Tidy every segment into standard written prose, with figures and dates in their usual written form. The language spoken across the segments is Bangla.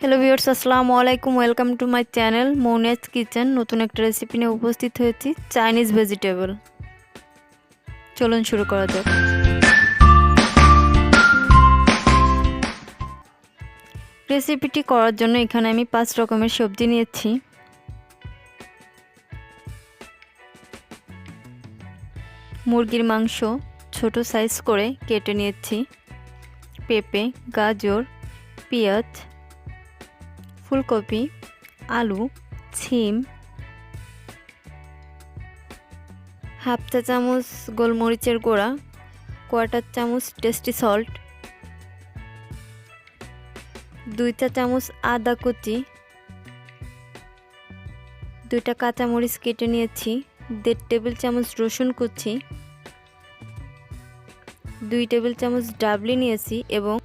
হ্যালো ভিউয়ার্স, আসসালামু আলাইকুম। ওয়েলকাম টু মাই চ্যানেল মৌনিয়াস কিচেন। নতুন একটা রেসিপি নিয়ে উপস্থিত হয়েছি, চাইনিজ ভেজিটেবল। চলুন শুরু করা যাক। রেসিপিটি করার জন্য এখানে আমি 5 রকমের সবজি নিয়েছি। মুরগির মাংস ছোট সাইজ করে কেটে নিয়েছি, পেঁপে, গাজর, পেঁয়াজ, ফুলকপি, আলু, সিম, হাফ চা চামচ গোলমরিচের গুঁড়া, কোয়ার্টার চামচ টেস্টি সল্ট, 2 চা চামচ আদা কুচি, 2টা কাঁচামরিচ কেটে নিয়েছি, 1.5 টেবিল চামচ রসুন কুচি, 2 টেবিল চামচ ডাবলি নিয়েছি এবং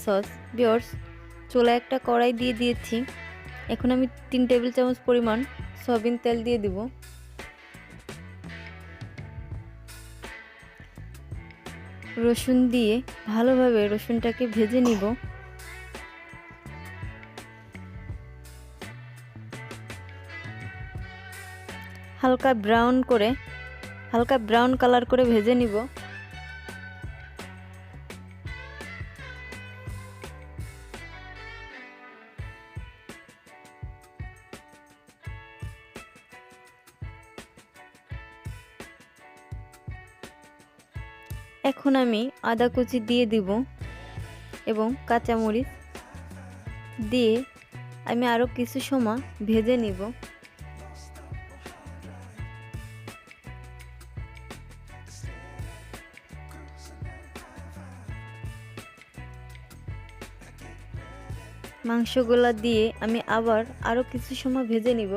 সস। ভিউয়ার্স, চুলায় একটা কড়াই দিয়ে দিয়েছি। এখন আমি 3 টেবিল চামচ পরিমাণ সয়াবিন তেল দিয়ে দিব। রসুন দিয়ে ভালোভাবে রসুনটাকে ভেজে নিব। হালকা ব্রাউন কালার করে ভেজে নিব। এখন আমি আদা কুচি দিয়ে দিব এবং কাঁচামরিচ দিয়ে আমি আরও কিছু সময় ভেজে নিব। মাংসগুলা দিয়ে আমি আবার আরও কিছু সময় ভেজে নিব।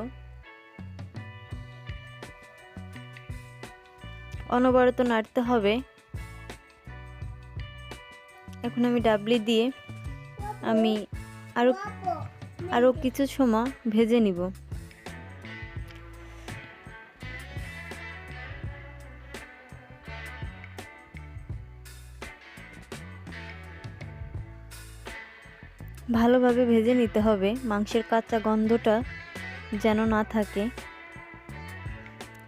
অনবরত নাড়তে হবে। এখন আমি ডাবলি দিয়ে আমি আরও কিছু সময় ভেজে নিব। ভালোভাবে ভেজে নিতে হবে, মাংসের কাঁচা গন্ধটা যেন না থাকে।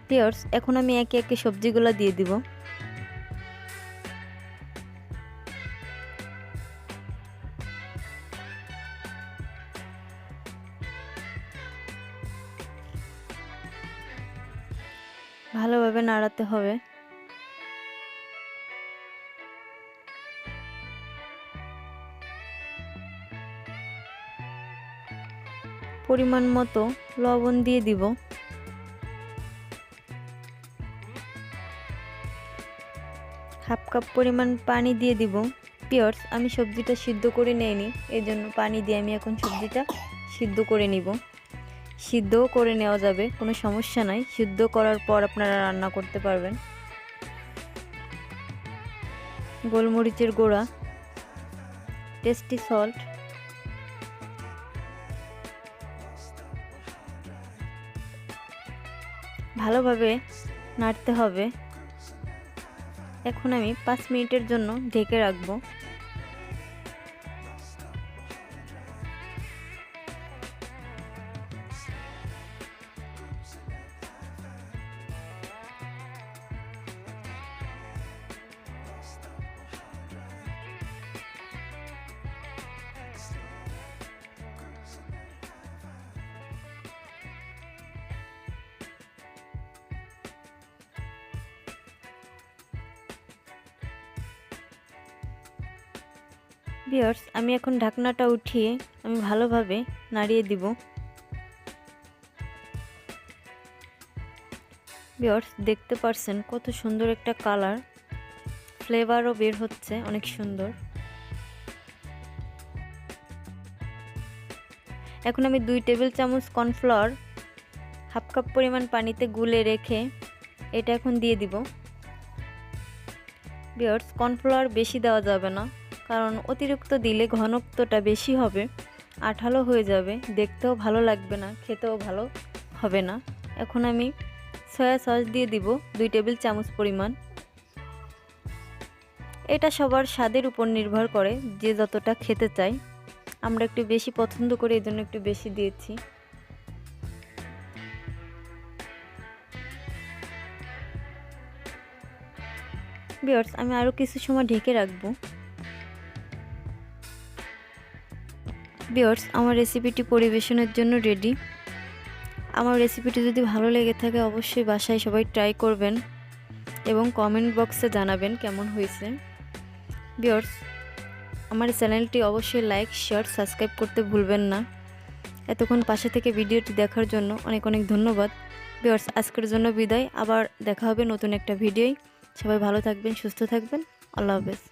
ভিউয়ার্স, এখন আমি একে একে সবজিগুলো দিয়ে দিব। ভালোভাবে নাড়াতে হবে। পরিমাণ মতো লবণ দিয়ে দিব। হাফ কাপ পরিমাণ পানি দিয়ে দিব। ভিউয়ার্স, আমি সবজিটা সিদ্ধ করে নেইনি, এই জন্য পানি দিয়ে আমি এখন সবজিটা সিদ্ধ করে নিব। সিদ্ধও করে নেওয়া যাবে, কোনো সমস্যা নাই। সিদ্ধ করার পর আপনারা রান্না করতে পারবেন। গোলমরিচের গুঁড়া, টেস্টি সল্ট, ভালোভাবে নাড়তে হবে। এখন আমি 5 মিনিটের জন্য ঢেকে রাখবো। ভিউয়ার্স, আমি এখন ঢাকনাটা উঠিয়ে আমি ভালোভাবে নাড়িয়ে দিব। ভিউয়ার্স, দেখতে পারছেন কত সুন্দর একটা কালার, ফ্লেভারও বের হচ্ছে অনেক সুন্দর। এখন আমি 2 টেবিল চামচ কর্নফ্লাওয়ার হাফ কাপ পরিমাণ পানিতে গুলে রেখে এটা এখন দিয়ে দিব। ভিউয়ার্স, কর্নফ্লাওয়ার বেশি দেওয়া যাবে না, কারণ অতিরিক্ত দিলে ঘনত্বটা বেশি হবে, আঠালো হয়ে যাবে, দেখতেও ভালো লাগবে না, খেতেও ভালো হবে না। এখন আমি সয়া সস দিয়ে দিব 2 টেবিল চামচ পরিমাণ। এটা সবার স্বাদের উপর নির্ভর করে, যে যতটা খেতে চায়। আমরা একটু বেশি পছন্দ করি, এই জন্য একটু বেশি দিয়েছি। ভিউয়ার্স, আমি আরও কিছু সময় ঢেকে রাখবো। ভিউয়ার্স, আমার রেসিপিটি পরিবেশনের জন্য রেডি। আমার রেসিপিটি যদি ভালো লেগে থাকে অবশ্যই বাসায় সবাই ট্রাই করবেন এবং কমেন্ট বক্সে জানাবেন কেমন হয়েছে। ভিউয়ার্স, আমার চ্যানেলটি অবশ্যই লাইক, শেয়ার, সাবস্ক্রাইব করতে ভুলবেন না। এতক্ষণ পাশে থেকে ভিডিওটি দেখার জন্য অনেক অনেক ধন্যবাদ। ভিউয়ার্স, আজকের জন্য বিদায়। আবার দেখা হবে নতুন একটা ভিডিওয়। সবাই ভালো থাকবেন, সুস্থ থাকবেন। আল্লাহ হাফেজ।